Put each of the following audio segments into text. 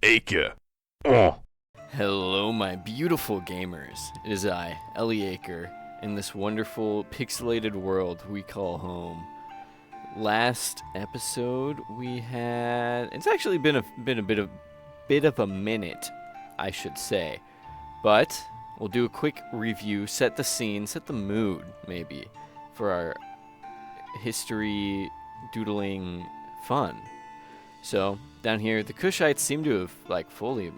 Acre. Oh. Hello, my beautiful gamers. It is I, Ellie Aker, in this wonderful pixelated world we call home. Last episode we had. It's actually been a bit of a minute, I should say, but we'll do a quick review, set the scene, set the mood, maybe, for our history doodling fun. So down here, the Kushites seem to have fully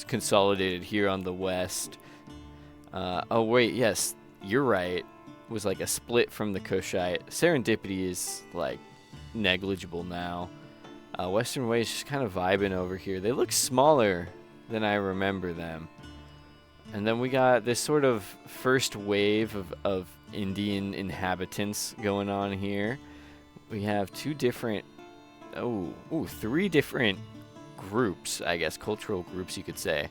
consolidated here on the west. Oh wait, yes, you're right. It was like a split from the Kushite. Serendipity is like negligible now. Western Way is just kind of vibing over here. They look smaller than I remember them. And then we got this sort of first wave of Indian inhabitants going on here. We have three different groups, I guess, cultural groups you could say.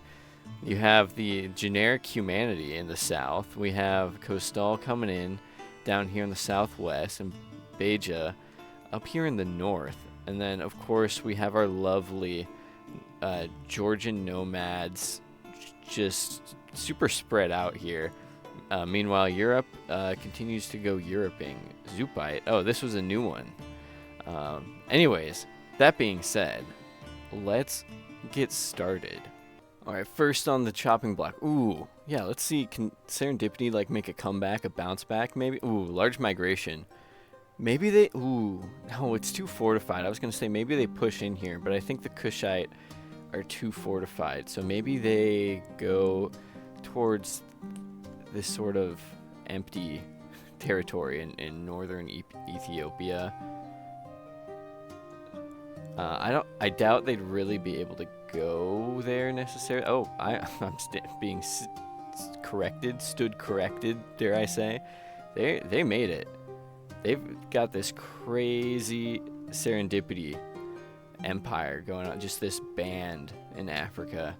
You have the generic humanity in the south. We have Coastal coming in down here in the southwest, and Beja up here in the north. And then, of course, we have our lovely Georgian nomads just super spread out here. Meanwhile, Europe continues to go Europing. Zupite. Oh, this was a new one. Anyways, that being said, let's get started. Alright, first on the chopping block. Ooh, yeah, let's see. Can Serendipity make a comeback, a bounce back maybe? Ooh, large migration. Maybe they... Ooh, no, it's too fortified. I was going to say maybe they push in here, but I think the Kushite are too fortified. So maybe they go towards this sort of empty territory in northern Ethiopia. I doubt they'd really be able to go there necessarily. Oh, I'm being stood corrected, dare I say. They made it. They've got this crazy serendipity empire going on, just this band in Africa.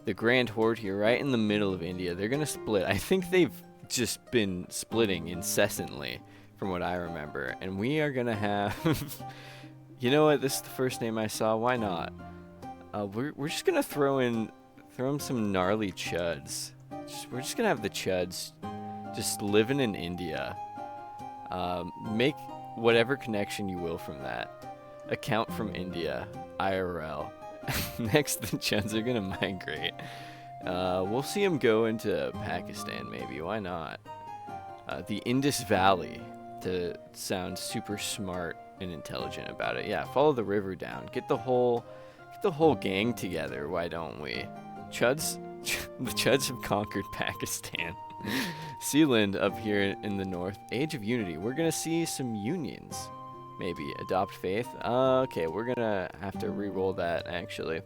The Grand Horde here, right in the middle of India. They're gonna split. I think they've just been splitting incessantly, from what I remember. And we are gonna have... You know what? This is the first name I saw. Why not? We're just gonna throw in some gnarly chuds. We're just gonna have the chuds just living in India. Make whatever connection you will from that. Account from India, IRL. Next, the chuds are gonna migrate. We'll see them go into Pakistan, maybe. Why not? The Indus Valley, to sound super smart and intelligent about it. Yeah, follow the river down. Get the whole gang together. Why don't we? Chuds, the Chuds have conquered Pakistan. Sealand up here in the north. Age of Unity. We're gonna see some unions. Maybe adopt faith. Okay, we're gonna have to re-roll that actually.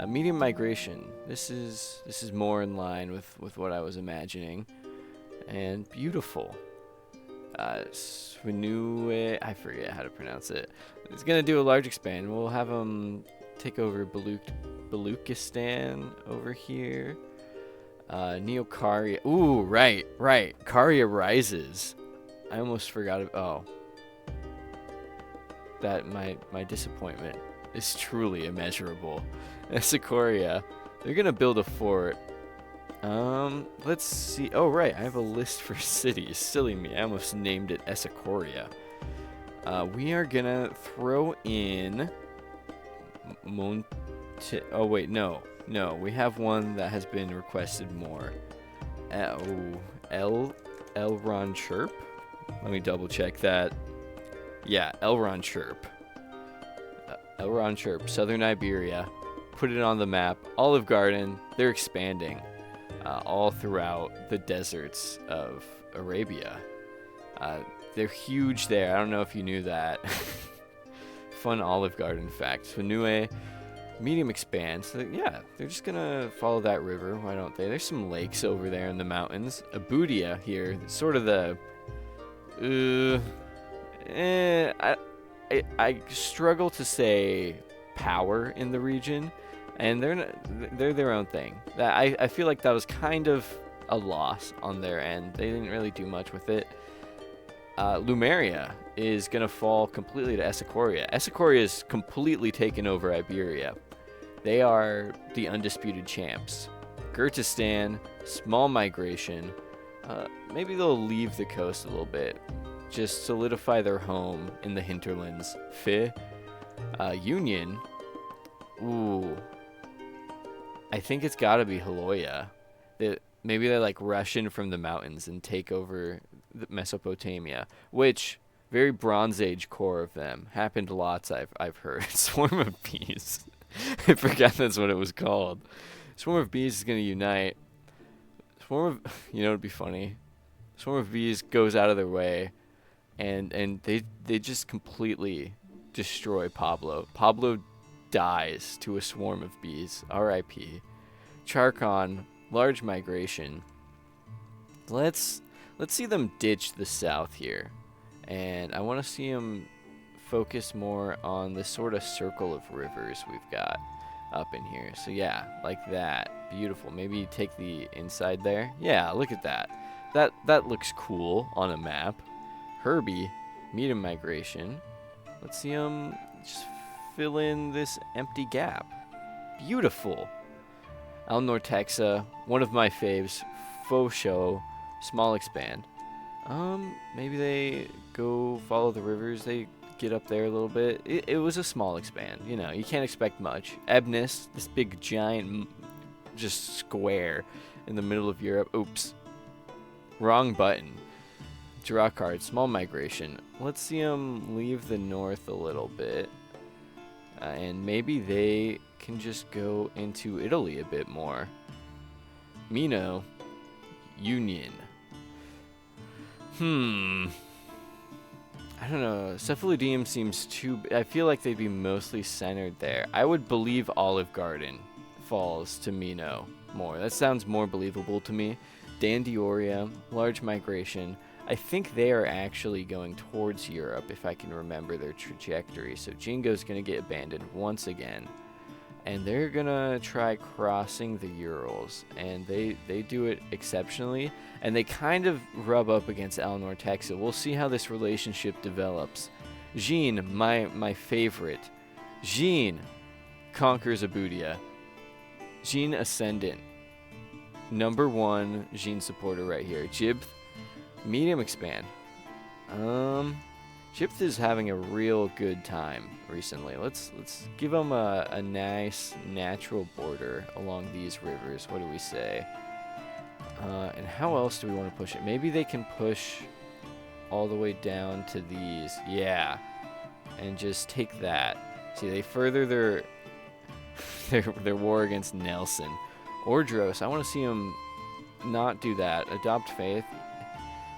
Medium migration. This is more in line with what I was imagining, and beautiful. Swanue, I forget how to pronounce it. It's gonna do a large expand. We'll have them take over Baluchistan over here. Neocaria. Ooh, right. Caria rises. I almost forgot. That my disappointment is truly immeasurable. Secoria. They're gonna build a fort. Let's see. Oh, right. I have a list for cities. Silly me. I almost named it Essicoria. We are gonna throw in Oh, wait. No. We have one that has been requested more. Elron Chirp? Let me double check that. Yeah, Elron Chirp. Elron Chirp. Southern Iberia. Put it on the map. Olive Garden. They're expanding. All throughout the deserts of Arabia. They're huge there. I don't know if you knew that. Fun Olive Garden fact. Swanue, medium expand. So yeah, they're just gonna follow that river. Why don't they? There's some lakes over there in the mountains. Abudia here, sort of the... I struggle to say power in the region. And they're their own thing. I feel like that was kind of a loss on their end. They didn't really do much with it. Lumeria is going to fall completely to Essicoria. Essicoria is completely taken over Iberia. They are the undisputed champs. Gurtistan, small migration. Maybe they'll leave the coast a little bit. Just solidify their home in the hinterlands. Fi. Union. Ooh. I think it's gotta be Haloya. Maybe they like rush in from the mountains and take over Mesopotamia, which very Bronze Age core of them happened lots. I've heard. Swarm of bees. I forgot that's what it was called. Swarm of bees is gonna unite. It'd be funny. Swarm of bees goes out of their way, and they just completely destroy Pablo. Pablo dies to a swarm of bees. R.I.P. Charcon, large migration. Let's see them ditch the south here, and I want to see them focus more on the sort of circle of rivers we've got up in here. So yeah, like that. Beautiful. Maybe take the inside there. Yeah, look at that. That looks cool on a map. Herbie, medium migration. Let's see them just fill in this empty gap. Beautiful. El Nortexa, one of my faves. Faux show, small expand. Maybe they go follow the rivers. They get up there a little bit. It was a small expand. You can't expect much. Ebnis, this big giant just square in the middle of Europe. Oops. Wrong button. Draw card. Small migration. Let's see them leave the north a little bit. And maybe they can just go into Italy a bit more. Mino. Union. I don't know. Cephalodeum seems too... I feel like they'd be mostly centered there. I would believe Olive Garden falls to Mino more. That sounds more believable to me. Dandioria, large migration. I think they are actually going towards Europe, if I can remember their trajectory. So Jingo's going to get abandoned once again. And they're going to try crossing the Urals. And they do it exceptionally. And they kind of rub up against Eleanor Texa. We'll see how this relationship develops. Jean, my favorite. Jean conquers Abudia. Jean Ascendant. Number 1 Jean supporter right here. Jibth, medium expand. Jibth is having a real good time recently. Let's give him a nice natural border along these rivers. What do we say? And how else do we want to push it? Maybe they can push all the way down to these. Yeah. And just take that. See, they further their war against Nelson. Ordros, I want to see them not do that. Adopt faith.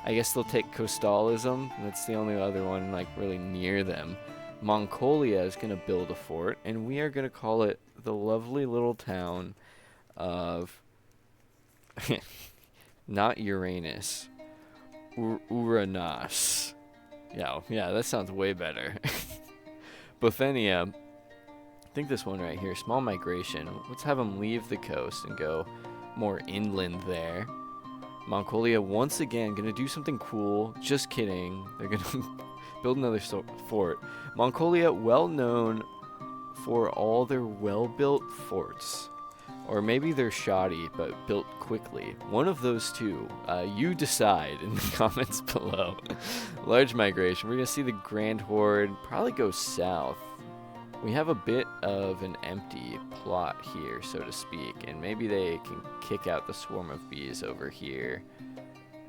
I guess they'll take Costalism. That's the only other one like really near them. Mongolia is going to build a fort, and we are going to call it the lovely little town of not Uranus, Uranus. Yeah, that sounds way better. Bothenia, I think this one right here, small migration. Let's have them leave the coast and go more inland there. Mongolia once again gonna do something cool. Just kidding. They're gonna build another fort. Mongolia, well known for all their well-built forts. Or maybe they're shoddy, but built quickly. One of those two. You decide in the comments below. Large migration. We're going to see the Grand Horde probably go south. We have a bit of an empty plot here, so to speak. And maybe they can kick out the swarm of bees over here.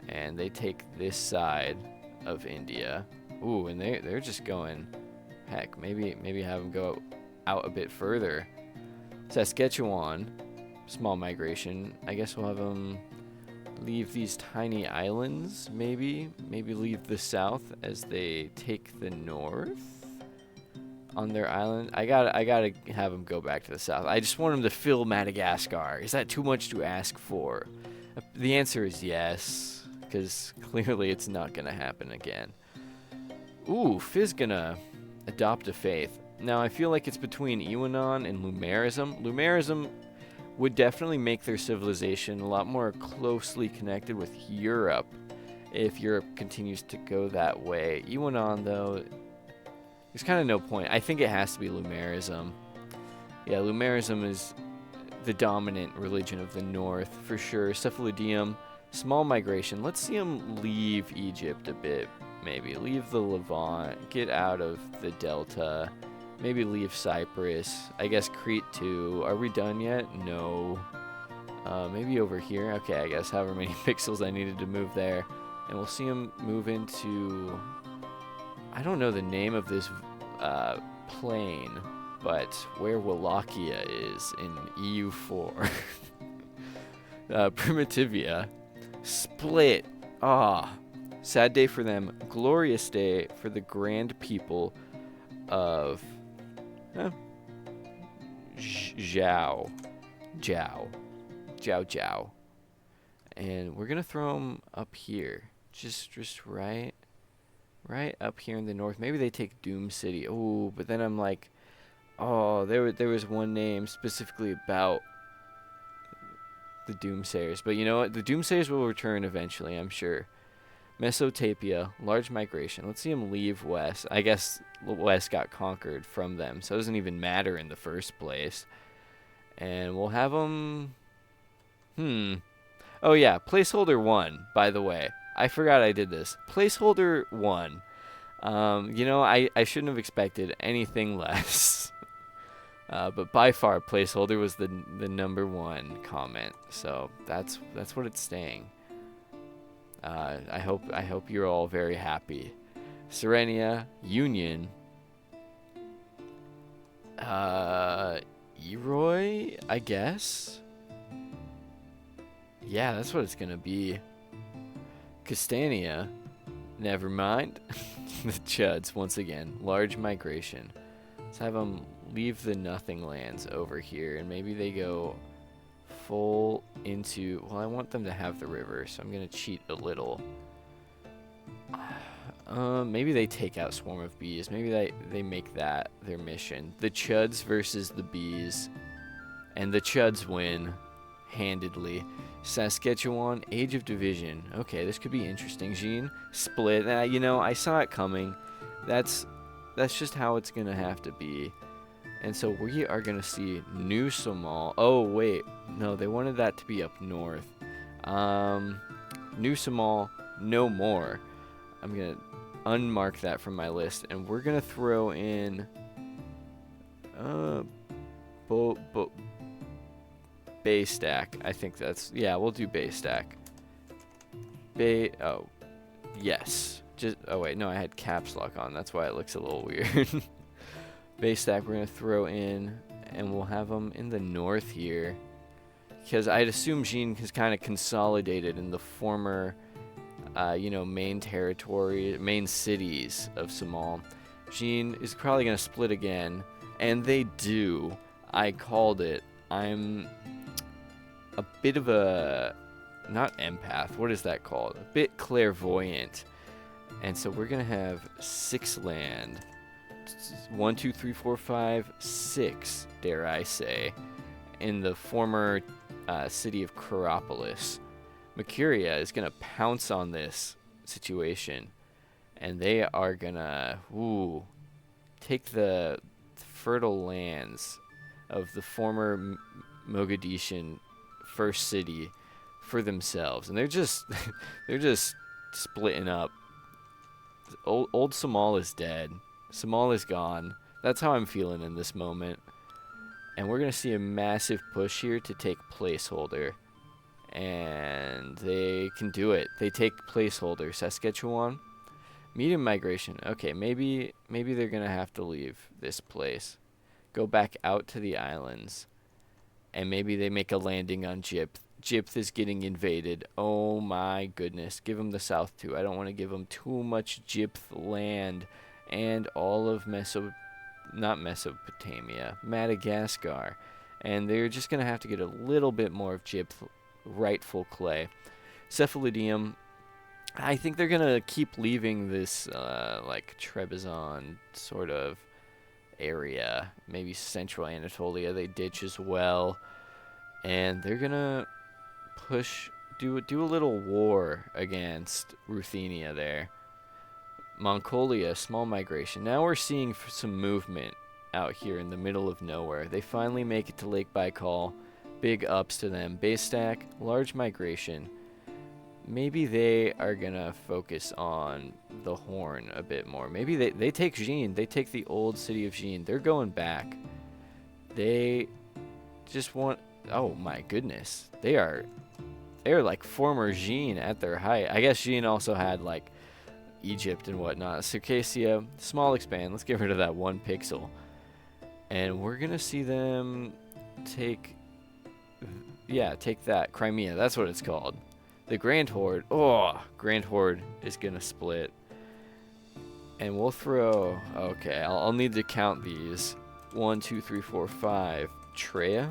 And they take this side of India. Ooh, and they're just going... Heck, maybe have them go out a bit further. Saskatchewan, small migration. I guess we'll have them leave these tiny islands, maybe leave the south as they take the north on their island. I gotta have them go back to the south. I just want them to fill Madagascar. Is that too much to ask for? The answer is yes, because clearly it's not gonna happen again. Ooh, Fizz gonna adopt a faith. Now, I feel like it's between Iwanon and Lumerism. Lumerism would definitely make their civilization a lot more closely connected with Europe if Europe continues to go that way. Iwanon, though, there's kind of no point. I think it has to be Lumerism. Yeah, Lumerism is the dominant religion of the north, for sure. Cephalidium, small migration. Let's see them leave Egypt a bit, maybe. Leave the Levant, get out of the Delta, maybe leave Cyprus. I guess Crete too. Are we done yet? No. Maybe over here. Okay, I guess however many pixels I needed to move there. And we'll see them move into... I don't know the name of this plane, but where Wallachia is in EU4. Primitivia. Split. Sad day for them. Glorious day for the grand people of Zhao. And we're going to throw them up here. Just right up here in the north. Maybe they take Doom City. Oh, but then I'm like, oh, there was one name specifically about the Doomsayers. But you know what? The Doomsayers will return eventually, I'm sure. Mesotapia, large migration. Let's see them leave west. I guess west got conquered from them, so it doesn't even matter in the first place. And we'll have them... Oh yeah, placeholder 1, by the way. I forgot I did this. Placeholder 1. You know, I shouldn't have expected anything less. But by far, placeholder was the number 1 comment. So that's what it's staying. I hope you're all very happy. Serenia, Union. Eroy, I guess. Yeah, that's what it's gonna be. Castania, never mind. The Chuds, once again, large migration. Let's have them leave the nothing lands over here, and maybe they go full into... Well, I want them to have the river, so I'm gonna cheat a little. Maybe they take out Swarm of Bees. Maybe they make that their mission. The Chuds versus the Bees, and the Chuds win handedly. Saskatchewan, Age of Division. Okay, this could be interesting. Jean, split. You know, I saw it coming. That's just how it's gonna have to be. And so we are gonna see New Somal. Oh wait, no, they wanted that to be up north. New Somal, no more. I'm gonna unmark that from my list, and we're gonna throw in Bay Stack. I think that's... Yeah, we'll do Bay Stack. Oh, yes. Oh, wait. No, I had caps lock on. That's why it looks a little weird. Bay Stack we're going to throw in, and we'll have them in the north here. Because I'd assume Jean has kind of consolidated in the former, main territory, main cities of Somal. Jean is probably going to split again, and they do. I called it. I'm a bit of a, not empath, what is that called? A bit clairvoyant. And so we're going to have 6 land. 1, 2, 3, 4, 5, 6, dare I say, in the former city of Chiropolis. Mercuria is going to pounce on this situation, and they are going to take the fertile lands of the former Mogadishan first city for themselves, and they're just splitting up. Old Somal is dead. Somal is gone. That's how I'm feeling in this moment. And we're gonna see a massive push here to take placeholder, and they can do it. They take placeholder. Saskatchewan, medium migration. Okay, maybe they're gonna have to leave this place, go back out to the islands, and maybe they make a landing on Gypth. Gypth is getting invaded. Oh my goodness. Give them the south too. I don't want to give them too much Gypth land. And all of Mesopotamia. Madagascar. And they're just going to have to get a little bit more of Gypth rightful clay. Cephalidium. I think they're going to keep leaving this like Trebizond sort of area. Maybe central Anatolia they ditch as well. And they're going to do a little war against Ruthenia there. Mongolia, small migration. Now we're seeing some movement out here in the middle of nowhere. They finally make it to Lake Baikal. Big ups to them. Base stack, large migration. Maybe they are gonna focus on the Horn a bit more. Maybe they take Jean. They take the old city of Jean. They're going back. They just want... Oh my goodness. They're like former Jean at their height. I guess Jean also had like Egypt and whatnot. Circassia, small expand. Let's get rid of that 1 pixel. And we're gonna see them take... Yeah, take that. Crimea. That's what it's called. The Grand Horde. Oh, Grand Horde is gonna split. And we'll throw... Okay, I'll need to count these. 1, 2, 3, 4, 5. Treya.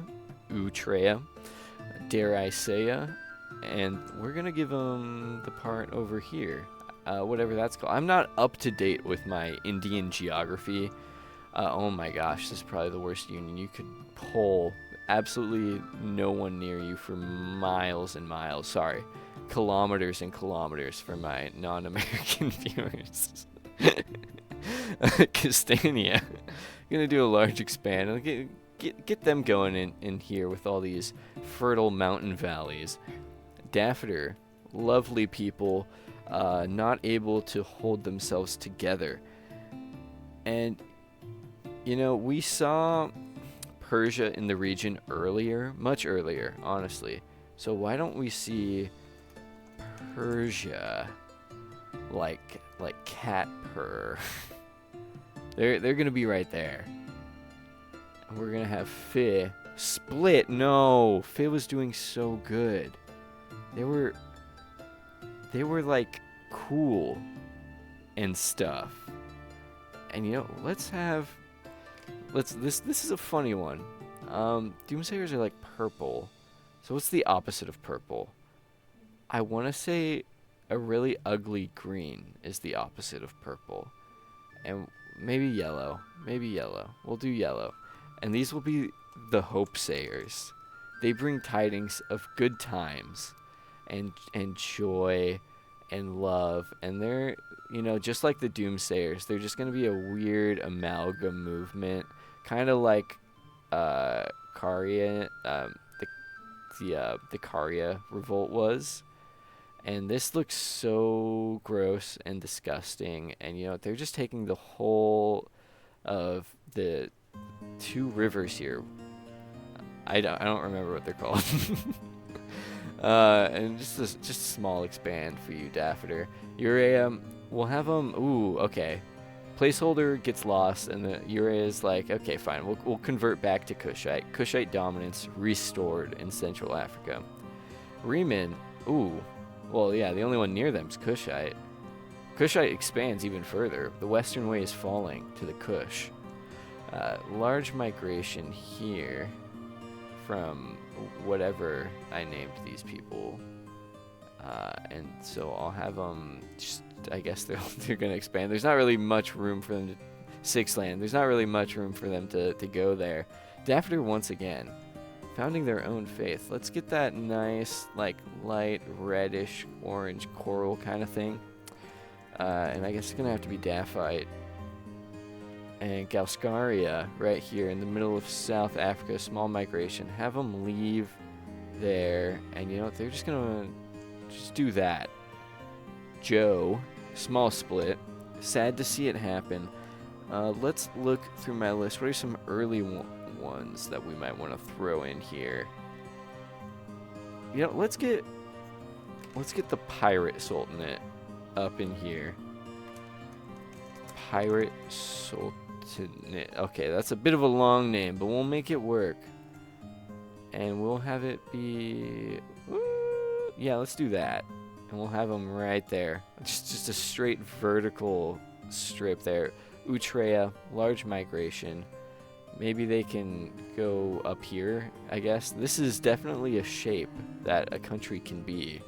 Treya. Dare I say ya. And we're gonna give them the part over here. Whatever that's called. I'm not up to date with my Indian geography. Oh my gosh, this is probably the worst union. You could pull absolutely no one near you for miles and miles. Sorry. Kilometers and kilometers for my non-American viewers. Castania. Gonna do a large expand. Get them going in here with all these fertile mountain valleys. Daffodil, lovely people, not able to hold themselves together. And, you know, we saw Persia in the region earlier, much earlier, honestly. So why don't we see Persia like cat purr? They're gonna be right there. And we're gonna have Fi split. No, Fi was doing so good. They were like cool and stuff. And you know, this is a funny one. Doomsayers are like purple. So what's the opposite of purple? I want to say a really ugly green is the opposite of purple. And maybe yellow. Maybe yellow. We'll do yellow. And these will be the Hope Sayers. They bring tidings of good times and joy and love. And they're, you know, just like the Doomsayers, they're just going to be a weird amalgam movement. Kind of like Caria, the Caria revolt was. And this looks so gross and disgusting. And, you know, they're just taking the whole of the 2 rivers here. I don't remember what they're called. And just a small expand for you, Daffodil. Urea, we'll have them... Ooh, okay. Placeholder gets lost, and the Urea is like, okay, fine. We'll convert back to Kushite. Kushite dominance restored in Central Africa. Riemann, ooh. Well, yeah, the only one near them is Kushite. Kushite expands even further. The western way is falling to the Kush. Large migration here from whatever I named these people. And so I'll have them just, I guess they're going to expand. There's not really much room for them to... 6 land. There's not really much room for them to go there. Daffodil once again. Founding their own faith. Let's get that nice, like, light reddish orange coral kind of thing. And I guess it's going to have to be Daphite. And Gauskaria right here in the middle of South Africa. Small migration. Have them leave there. And you know what? They're just going to just do that. Joe. Small split. Sad to see it happen. Let's look through my list. What are some early ones that we might want to throw in here? You know, let's get the Pirate Sultanate up in here. Pirate Sultanate. Okay, that's a bit of a long name, but we'll make it work. And we'll have it be... Yeah, let's do that. And we'll have them right there. Just a straight vertical strip there. Utreya, large migration. Maybe they can go up here, I guess. This is definitely a shape that a country can be.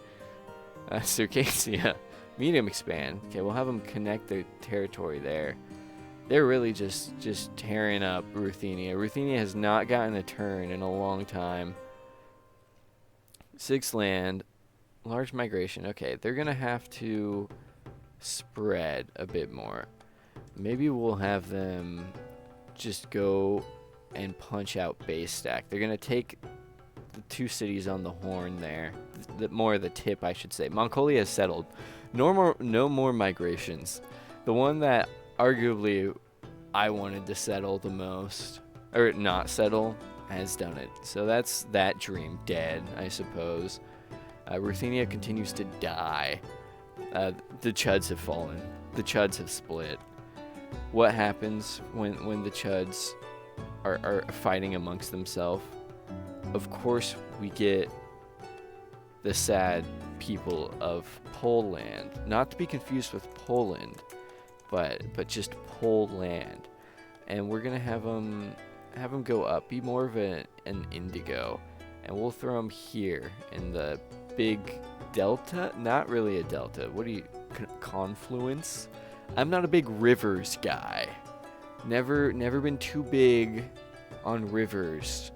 Circassia, medium expand. Okay, we'll have them connect their territory there. They're really just tearing up Ruthenia. Ruthenia has not gotten a turn in a long time. 6 land, large migration. Okay, they're going to have to spread a bit more. Maybe we'll have them just go and punch out base stack. They're going to take the 2 cities on the horn there. More of the tip, I should say. Mongolia has settled. No more migrations. The one that arguably I wanted to settle the most, or not settle, has done it. So that's that dream dead, I suppose. Ruthenia continues to die. The Chuds have fallen. The Chuds have split. What happens when the Chuds are fighting amongst themselves? Of course, we get the sad people of Poland, not to be confused with Poland, but just Poland, and we're gonna have them go up, be more of an indigo, and we'll throw them here in the big delta. Not really a delta. What do you confluence? I'm not a big rivers guy. Never been too big on rivers.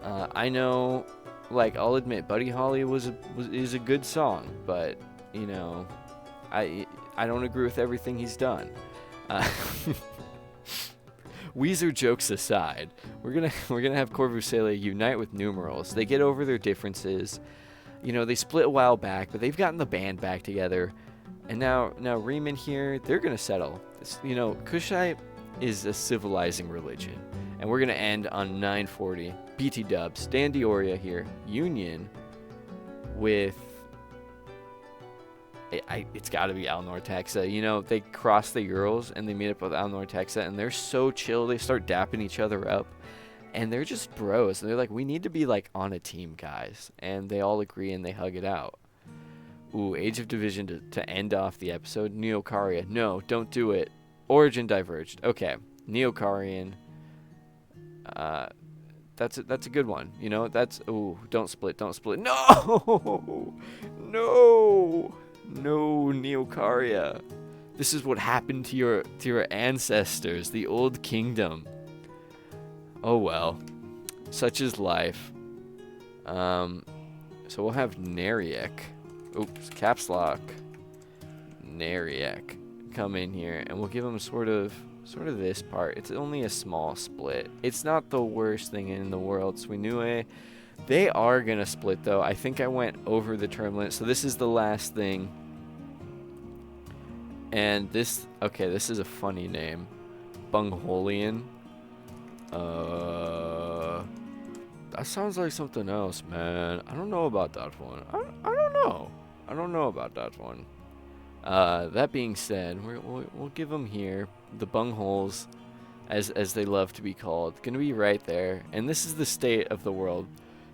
I know, like, I'll admit, Buddy Holly is a good song, but you know, I don't agree with everything he's done. Weezer jokes aside, we're gonna have Corvucelia unite with numerals. They get over their differences. You know, they split a while back, but they've gotten the band back together, and now Riemann here, they're gonna settle. You know, Kushite is a civilizing religion, and we're gonna end on 940. BT Dubs, Dan Dioria here, union with. It's got to be Alnor Texa. You know, they cross the Urals and they meet up with Alnor Texa, and they're so chill. They start dapping each other up, and they're just bros. And they're like, we need to be like on a team, guys. And they all agree and they hug it out. Ooh, Age of Division to end off the episode. Neocaria, no, don't do it. Origin diverged. Okay, Neocarian. That's a good one. You know, that's don't split. No, no, Neocaria. This is what happened to your ancestors, the old kingdom. Oh well, such is life. So we'll have Neriek. Oops, caps lock. Neriek come in here, and we'll give him sort of this part. It's only a small split. It's not the worst thing in the world. Swinue, they are gonna split though. I think I went over the term limit, so this is the last thing. And this is a funny name, Bungholian. That sounds like something else, man. I don't know about that one. I don't know about that one. That being said, we'll give them here the bungholes, as they love to be called. Gonna be right there, and this is the state of the world.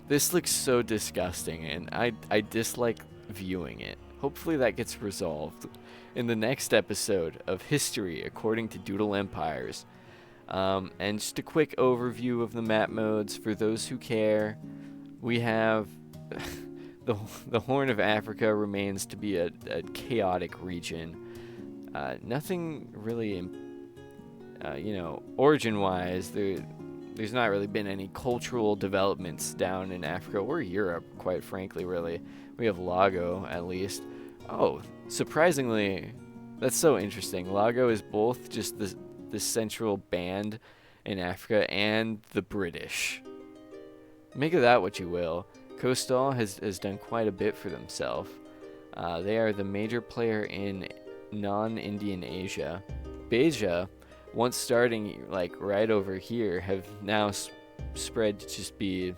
This looks so disgusting, and I dislike viewing it. Hopefully that gets resolved in the next episode of History According to Doodle Empires. And just a quick overview of the map modes for those who care. We have the Horn of Africa remains to be a chaotic region. Nothing really, origin-wise, there's not really been any cultural developments down in Africa or Europe, quite frankly, really. We have Lago, at least. Oh, surprisingly, that's so interesting. Lago is both just the central band in Africa and the British. Make of that what you will. Coastal has done quite a bit for themselves. They are the major player in non-Indian Asia. Beja, once starting like right over here, have now spread to just be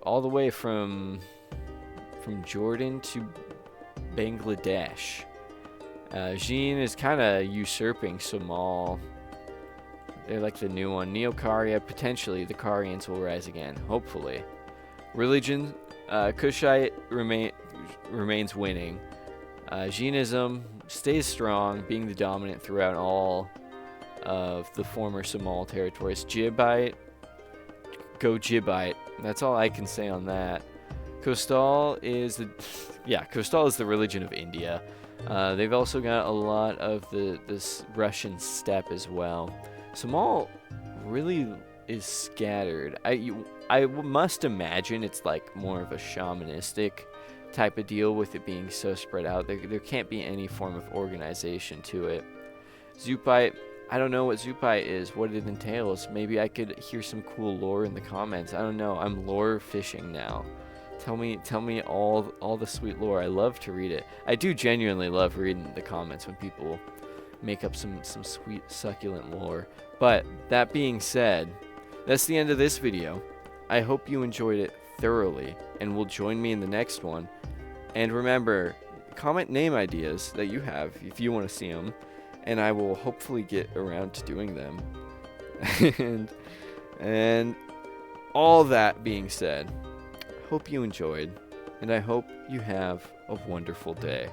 all the way from Jordan to Bangladesh. Jean is kind of usurping Somal. They're like the new one. Neocaria, potentially the Carians will rise again, hopefully. Religion, Kushite remains winning. Jeanism stays strong, being the dominant throughout all of the former Somal territories. Jibite, go Jibite. That's all I can say on that. Coastal is the religion of India. They've also got a lot of this Russian steppe as well. Somal really is scattered. I must imagine it's like more of a shamanistic type of deal with it being so spread out. There can't be any form of organization to it. Zupite, I don't know what Zupai is, what it entails. Maybe I could hear some cool lore in the comments. I don't know. I'm lore fishing now. Tell me all the sweet lore. I love to read it. I do genuinely love reading the comments when people make up some sweet succulent lore. But that being said, that's the end of this video. I hope you enjoyed it thoroughly and will join me in the next one. And remember, comment name ideas that you have if you want to see them, and I will hopefully get around to doing them. and all that being said, hope you enjoyed, and I hope you have a wonderful day.